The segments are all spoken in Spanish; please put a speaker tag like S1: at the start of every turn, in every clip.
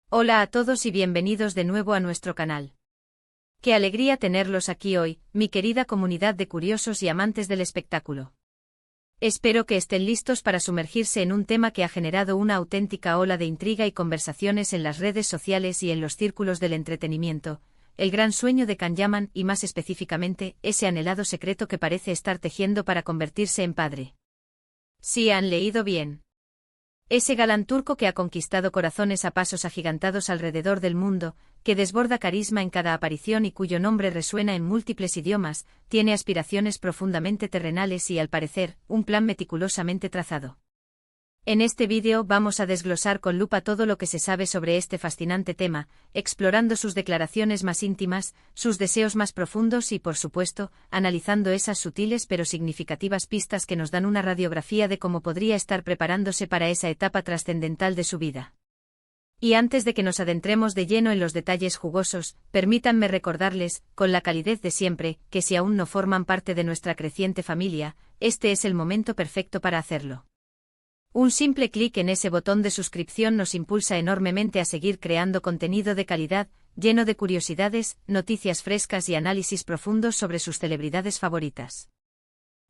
S1: Hola a todos y bienvenidos de nuevo a nuestro canal. Qué alegría tenerlos aquí hoy, mi querida comunidad de curiosos y amantes del espectáculo. Espero que estén listos para sumergirse en un tema que ha generado una auténtica ola de intriga y conversaciones en las redes sociales y en los círculos del entretenimiento, el gran sueño de Can Yaman y más específicamente, ese anhelado secreto que parece estar tejiendo para convertirse en padre. Sí, han leído bien. Ese galán turco que ha conquistado corazones a pasos agigantados alrededor del mundo, que desborda carisma en cada aparición y cuyo nombre resuena en múltiples idiomas, tiene aspiraciones profundamente terrenales y, al parecer, un plan meticulosamente trazado. En este vídeo vamos a desglosar con lupa todo lo que se sabe sobre este fascinante tema, explorando sus declaraciones más íntimas, sus deseos más profundos y, por supuesto, analizando esas sutiles pero significativas pistas que nos dan una radiografía de cómo podría estar preparándose para esa etapa trascendental de su vida. Y antes de que nos adentremos de lleno en los detalles jugosos, permítanme recordarles, con la calidez de siempre, que si aún no forman parte de nuestra creciente familia, este es el momento perfecto para hacerlo. Un simple clic en ese botón de suscripción nos impulsa enormemente a seguir creando contenido de calidad, lleno de curiosidades, noticias frescas y análisis profundos sobre sus celebridades favoritas.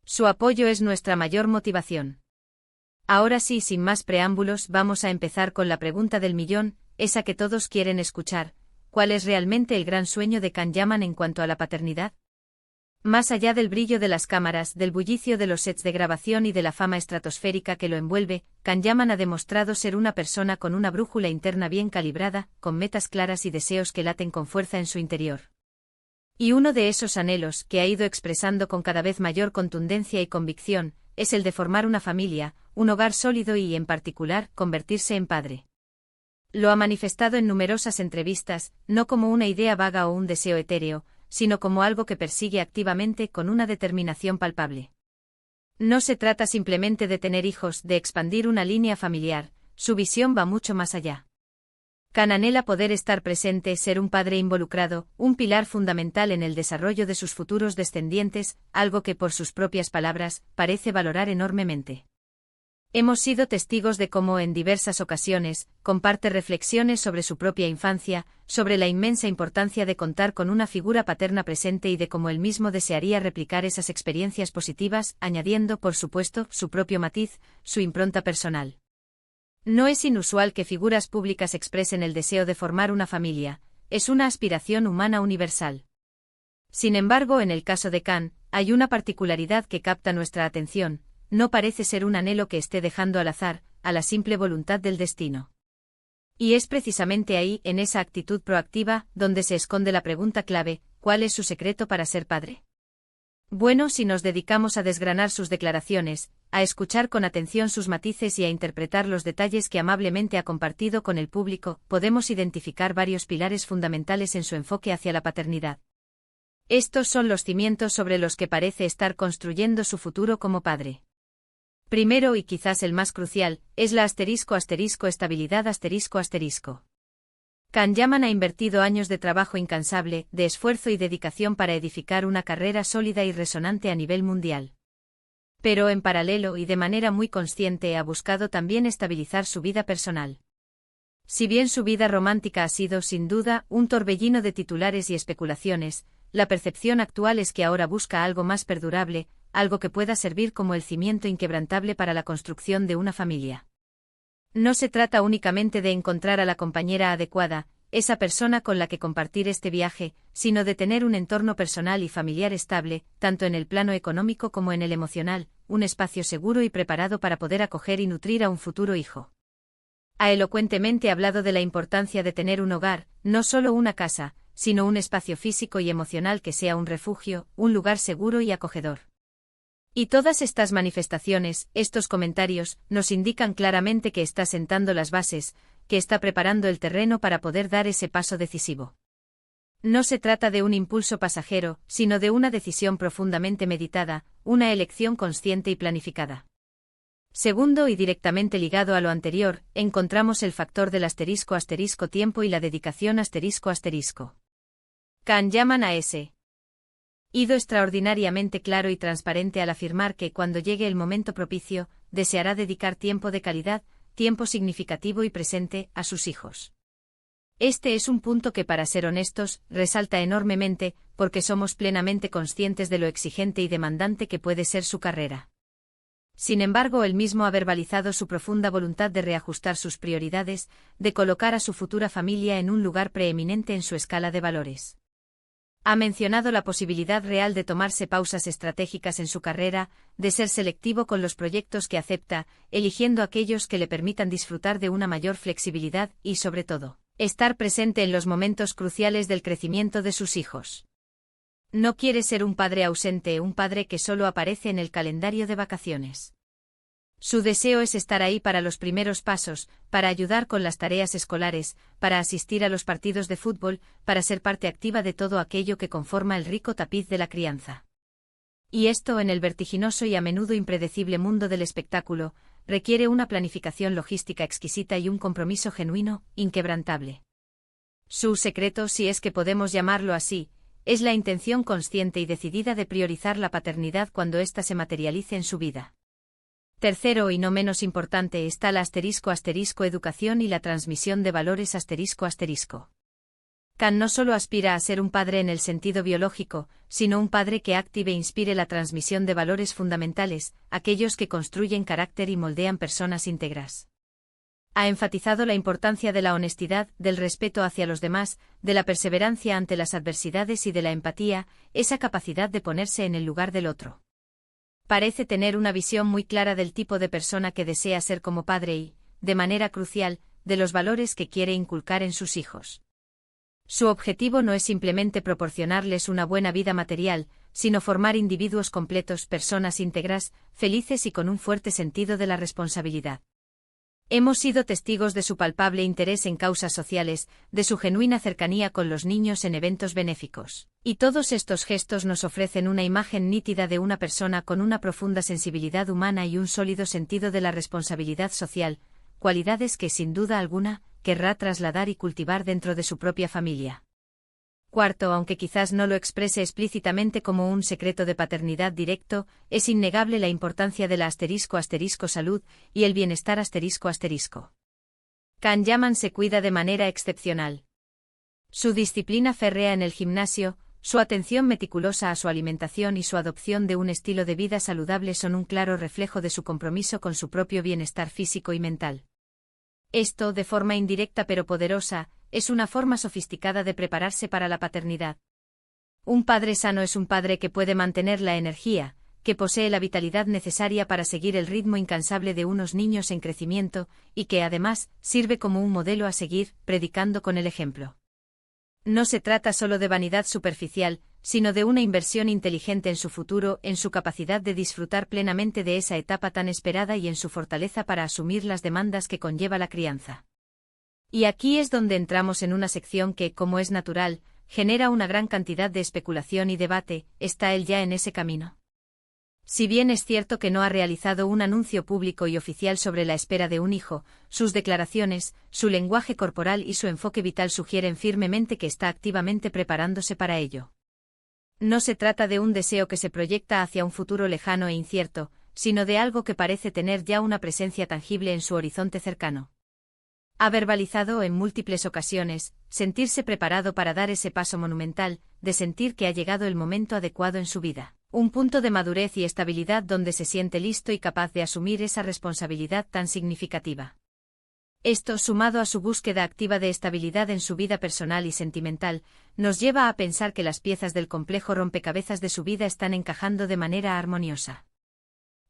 S1: Su apoyo es nuestra mayor motivación. Ahora sí, sin más preámbulos, vamos a empezar con la pregunta del millón, esa que todos quieren escuchar: ¿cuál es realmente el gran sueño de Can Yaman en cuanto a la paternidad? Más allá del brillo de las cámaras, del bullicio de los sets de grabación y de la fama estratosférica que lo envuelve, Can Yaman ha demostrado ser una persona con una brújula interna bien calibrada, con metas claras y deseos que laten con fuerza en su interior. Y uno de esos anhelos, que ha ido expresando con cada vez mayor contundencia y convicción, es el de formar una familia, un hogar sólido y, en particular, convertirse en padre. Lo ha manifestado en numerosas entrevistas, no como una idea vaga o un deseo etéreo, sino como algo que persigue activamente con una determinación palpable. No se trata simplemente de tener hijos, de expandir una línea familiar, su visión va mucho más allá. Can anhela poder estar presente, ser un padre involucrado, un pilar fundamental en el desarrollo de sus futuros descendientes, algo que, por sus propias palabras, parece valorar enormemente. Hemos sido testigos de cómo en diversas ocasiones comparte reflexiones sobre su propia infancia, sobre la inmensa importancia de contar con una figura paterna presente y de cómo él mismo desearía replicar esas experiencias positivas, añadiendo, por supuesto, su propio matiz, su impronta personal. No es inusual que figuras públicas expresen el deseo de formar una familia, es una aspiración humana universal. Sin embargo, en el caso de Can, hay una particularidad que capta nuestra atención: no parece ser un anhelo que esté dejando al azar, a la simple voluntad del destino. Y es precisamente ahí, en esa actitud proactiva, donde se esconde la pregunta clave: ¿cuál es su secreto para ser padre? Bueno, si nos dedicamos a desgranar sus declaraciones, a escuchar con atención sus matices y a interpretar los detalles que amablemente ha compartido con el público, podemos identificar varios pilares fundamentales en su enfoque hacia la paternidad. Estos son los cimientos sobre los que parece estar construyendo su futuro como padre. Primero, y quizás el más crucial, es la estabilidad. Can Yaman ha invertido años de trabajo incansable, de esfuerzo y dedicación para edificar una carrera sólida y resonante a nivel mundial. Pero en paralelo y de manera muy consciente ha buscado también estabilizar su vida personal. Si bien su vida romántica ha sido, sin duda, un torbellino de titulares y especulaciones, la percepción actual es que ahora busca algo más perdurable, algo que pueda servir como el cimiento inquebrantable para la construcción de una familia. No se trata únicamente de encontrar a la compañera adecuada, esa persona con la que compartir este viaje, sino de tener un entorno personal y familiar estable, tanto en el plano económico como en el emocional, un espacio seguro y preparado para poder acoger y nutrir a un futuro hijo. Ha elocuentemente hablado de la importancia de tener un hogar, no solo una casa, sino un espacio físico y emocional que sea un refugio, un lugar seguro y acogedor. Y todas estas manifestaciones, estos comentarios, nos indican claramente que está sentando las bases, que está preparando el terreno para poder dar ese paso decisivo. No se trata de un impulso pasajero, sino de una decisión profundamente meditada, una elección consciente y planificada. Segundo, y directamente ligado a lo anterior, encontramos el factor del **tiempo y la dedicación **. Can Yaman ha ido extraordinariamente claro y transparente al afirmar que cuando llegue el momento propicio, deseará dedicar tiempo de calidad, tiempo significativo y presente, a sus hijos. Este es un punto que, para ser honestos, resalta enormemente, porque somos plenamente conscientes de lo exigente y demandante que puede ser su carrera. Sin embargo, él mismo ha verbalizado su profunda voluntad de reajustar sus prioridades, de colocar a su futura familia en un lugar preeminente en su escala de valores. Ha mencionado la posibilidad real de tomarse pausas estratégicas en su carrera, de ser selectivo con los proyectos que acepta, eligiendo aquellos que le permitan disfrutar de una mayor flexibilidad y, sobre todo, estar presente en los momentos cruciales del crecimiento de sus hijos. No quiere ser un padre ausente, un padre que solo aparece en el calendario de vacaciones. Su deseo es estar ahí para los primeros pasos, para ayudar con las tareas escolares, para asistir a los partidos de fútbol, para ser parte activa de todo aquello que conforma el rico tapiz de la crianza. Y esto, en el vertiginoso y a menudo impredecible mundo del espectáculo, requiere una planificación logística exquisita y un compromiso genuino, inquebrantable. Su secreto, si es que podemos llamarlo así, es la intención consciente y decidida de priorizar la paternidad cuando ésta se materialice en su vida. Tercero, y no menos importante, está la **educación y la transmisión de valores **. Khan no solo aspira a ser un padre en el sentido biológico, sino un padre que active e inspire la transmisión de valores fundamentales, aquellos que construyen carácter y moldean personas íntegras. Ha enfatizado la importancia de la honestidad, del respeto hacia los demás, de la perseverancia ante las adversidades y de la empatía, esa capacidad de ponerse en el lugar del otro. Parece tener una visión muy clara del tipo de persona que desea ser como padre y, de manera crucial, de los valores que quiere inculcar en sus hijos. Su objetivo no es simplemente proporcionarles una buena vida material, sino formar individuos completos, personas íntegras, felices y con un fuerte sentido de la responsabilidad. Hemos sido testigos de su palpable interés en causas sociales, de su genuina cercanía con los niños en eventos benéficos. Y todos estos gestos nos ofrecen una imagen nítida de una persona con una profunda sensibilidad humana y un sólido sentido de la responsabilidad social, cualidades que, sin duda alguna, querrá trasladar y cultivar dentro de su propia familia. Cuarto, aunque quizás no lo exprese explícitamente como un secreto de paternidad directo, es innegable la importancia de la **salud y el bienestar **. Khan Yaman se cuida de manera excepcional. Su disciplina férrea en el gimnasio, su atención meticulosa a su alimentación y su adopción de un estilo de vida saludable son un claro reflejo de su compromiso con su propio bienestar físico y mental. Esto, de forma indirecta pero poderosa, es una forma sofisticada de prepararse para la paternidad. Un padre sano es un padre que puede mantener la energía, que posee la vitalidad necesaria para seguir el ritmo incansable de unos niños en crecimiento, y que además sirve como un modelo a seguir, predicando con el ejemplo. No se trata solo de vanidad superficial, sino de una inversión inteligente en su futuro, en su capacidad de disfrutar plenamente de esa etapa tan esperada y en su fortaleza para asumir las demandas que conlleva la crianza. Y aquí es donde entramos en una sección que, como es natural, genera una gran cantidad de especulación y debate. ¿Está él ya en ese camino? Si bien es cierto que no ha realizado un anuncio público y oficial sobre la espera de un hijo, sus declaraciones, su lenguaje corporal y su enfoque vital sugieren firmemente que está activamente preparándose para ello. No se trata de un deseo que se proyecta hacia un futuro lejano e incierto, sino de algo que parece tener ya una presencia tangible en su horizonte cercano. Ha verbalizado en múltiples ocasiones sentirse preparado para dar ese paso monumental, de sentir que ha llegado el momento adecuado en su vida, un punto de madurez y estabilidad donde se siente listo y capaz de asumir esa responsabilidad tan significativa. Esto, sumado a su búsqueda activa de estabilidad en su vida personal y sentimental, nos lleva a pensar que las piezas del complejo rompecabezas de su vida están encajando de manera armoniosa.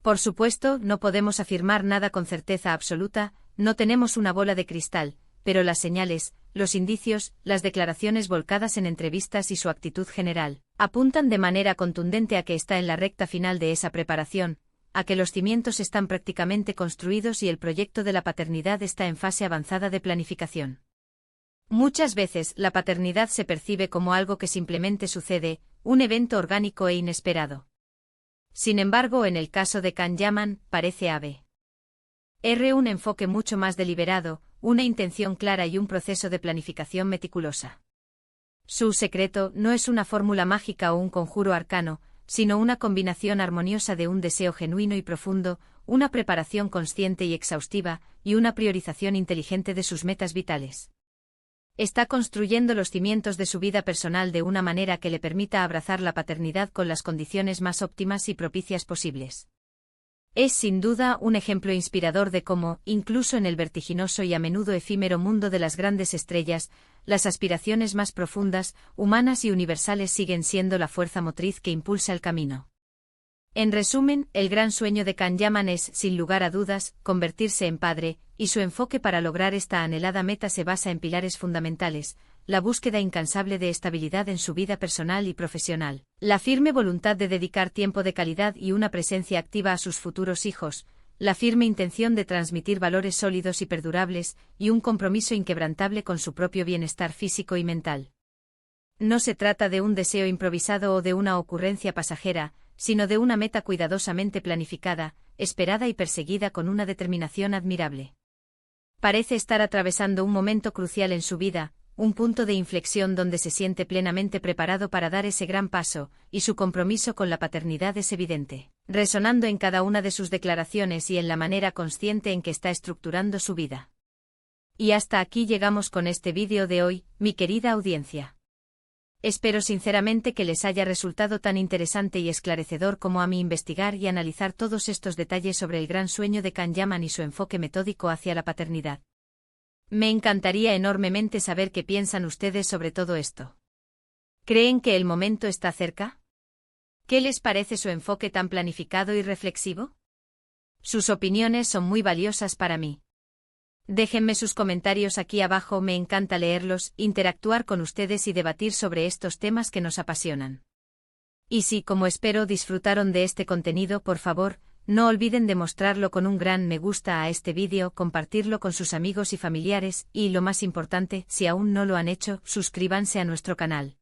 S1: Por supuesto, no podemos afirmar nada con certeza absoluta, no tenemos una bola de cristal, pero las señales, los indicios, las declaraciones volcadas en entrevistas y su actitud general, apuntan de manera contundente a que está en la recta final de esa preparación, a que los cimientos están prácticamente construidos y el proyecto de la paternidad está en fase avanzada de planificación. Muchas veces la paternidad se percibe como algo que simplemente sucede, un evento orgánico e inesperado. Sin embargo, en el caso de Khan Yaman, parece haber un enfoque mucho más deliberado, una intención clara y un proceso de planificación meticulosa. Su secreto no es una fórmula mágica o un conjuro arcano, sino una combinación armoniosa de un deseo genuino y profundo, una preparación consciente y exhaustiva, y una priorización inteligente de sus metas vitales. Está construyendo los cimientos de su vida personal de una manera que le permita abrazar la paternidad con las condiciones más óptimas y propicias posibles. Es sin duda un ejemplo inspirador de cómo, incluso en el vertiginoso y a menudo efímero mundo de las grandes estrellas, las aspiraciones más profundas, humanas y universales siguen siendo la fuerza motriz que impulsa el camino. En resumen, el gran sueño de Can Yaman es, sin lugar a dudas, convertirse en padre, y su enfoque para lograr esta anhelada meta se basa en pilares fundamentales: la búsqueda incansable de estabilidad en su vida personal y profesional, la firme voluntad de dedicar tiempo de calidad y una presencia activa a sus futuros hijos, la firme intención de transmitir valores sólidos y perdurables, y un compromiso inquebrantable con su propio bienestar físico y mental. No se trata de un deseo improvisado o de una ocurrencia pasajera, sino de una meta cuidadosamente planificada, esperada y perseguida con una determinación admirable. Parece estar atravesando un momento crucial en su vida, un punto de inflexión donde se siente plenamente preparado para dar ese gran paso, y su compromiso con la paternidad es evidente, resonando en cada una de sus declaraciones y en la manera consciente en que está estructurando su vida. Y hasta aquí llegamos con este vídeo de hoy, mi querida audiencia. Espero sinceramente que les haya resultado tan interesante y esclarecedor como a mí investigar y analizar todos estos detalles sobre el gran sueño de Can Yaman y su enfoque metódico hacia la paternidad. Me encantaría enormemente saber qué piensan ustedes sobre todo esto. ¿Creen que el momento está cerca? ¿Qué les parece su enfoque tan planificado y reflexivo? Sus opiniones son muy valiosas para mí. Déjenme sus comentarios aquí abajo, me encanta leerlos, interactuar con ustedes y debatir sobre estos temas que nos apasionan. Y si, como espero, disfrutaron de este contenido, por favor, no olviden de mostrarlo con un gran me gusta a este vídeo, compartirlo con sus amigos y familiares, y lo más importante, si aún no lo han hecho, suscríbanse a nuestro canal.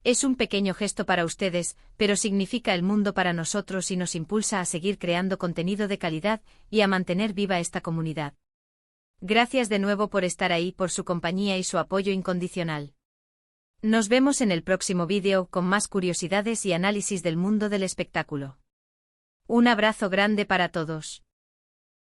S1: Es un pequeño gesto para ustedes, pero significa el mundo para nosotros y nos impulsa a seguir creando contenido de calidad y a mantener viva esta comunidad. Gracias de nuevo por estar ahí, por su compañía y su apoyo incondicional. Nos vemos en el próximo vídeo con más curiosidades y análisis del mundo del espectáculo. Un abrazo grande para todos.